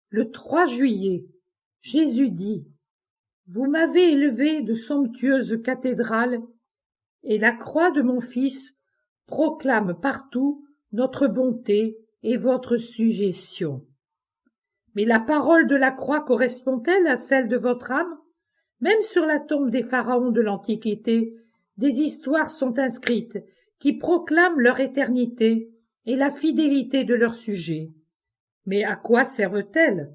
Le 3 juillet, Jésus dit: Vous m'avez élevé de somptueuses cathédrales, et la croix de mon Fils proclame partout notre bonté et votre sujétion. Mais la parole de la croix correspond-elle à celle de votre âme? Même sur la tombe des pharaons de l'Antiquité, des histoires sont inscrites qui proclament leur éternité et la fidélité de leurs sujets. Mais à quoi servent-elles?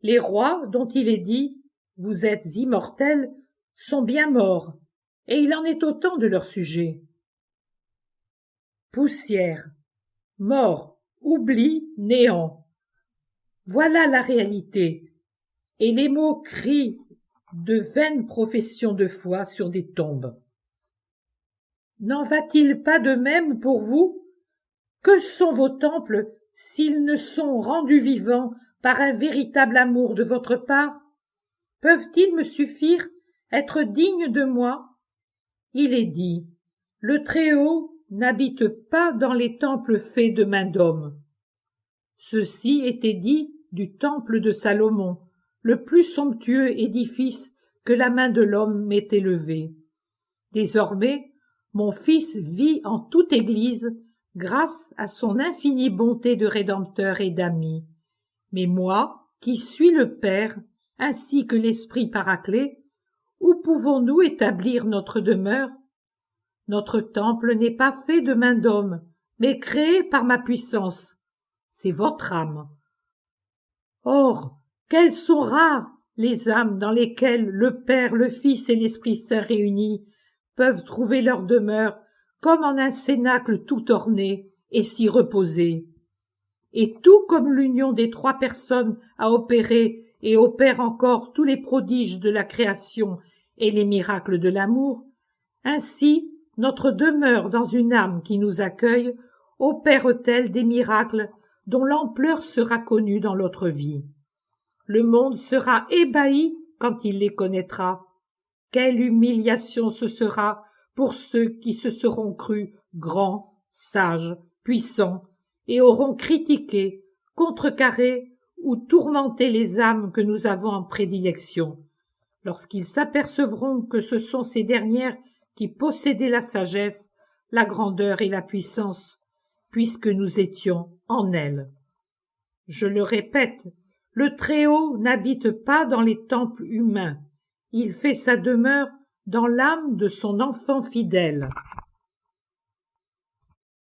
Les rois dont il est dit « Vous êtes immortels » sont bien morts, et il en est autant de leurs sujets. Poussière, mort, oubli, néant. Voilà la réalité, et les mots crient de vaines professions de foi sur des tombes. N'en va-t-il pas de même pour vous? Que sont vos temples s'ils ne sont rendus vivants par un véritable amour de votre part? Peuvent-ils me suffire, être dignes de moi? Il est dit, le Très-Haut n'habite pas dans les temples faits de mains d'hommes. Ceci était dit du temple de Salomon, le plus somptueux édifice que la main de l'homme m'ait élevé. Désormais, mon Fils vit en toute Église grâce à son infinie bonté de Rédempteur et d'ami. Mais moi, qui suis le Père, ainsi que l'Esprit Paraclet, où pouvons-nous établir notre demeure? Notre temple n'est pas fait de main d'homme, mais créé par ma puissance. C'est votre âme. Or, quelles sont rares les âmes dans lesquelles le Père, le Fils et l'Esprit Saint réunis peuvent trouver leur demeure comme en un cénacle tout orné et s'y reposer. Et tout comme l'union des trois personnes a opéré et opère encore tous les prodiges de la création et les miracles de l'amour, ainsi notre demeure dans une âme qui nous accueille opère-t-elle des miracles dont l'ampleur sera connue dans l'autre vie. Le monde sera ébahi quand il les connaîtra. Quelle humiliation ce sera pour ceux qui se seront crus grands, sages, puissants, et auront critiqué, contrecarré ou tourmenté les âmes que nous avons en prédilection, lorsqu'ils s'apercevront que ce sont ces dernières qui possédaient la sagesse, la grandeur et la puissance, puisque nous étions en elles. Je le répète, le Très-Haut n'habite pas dans les temples humains, il fait sa demeure dans l'âme de son enfant fidèle.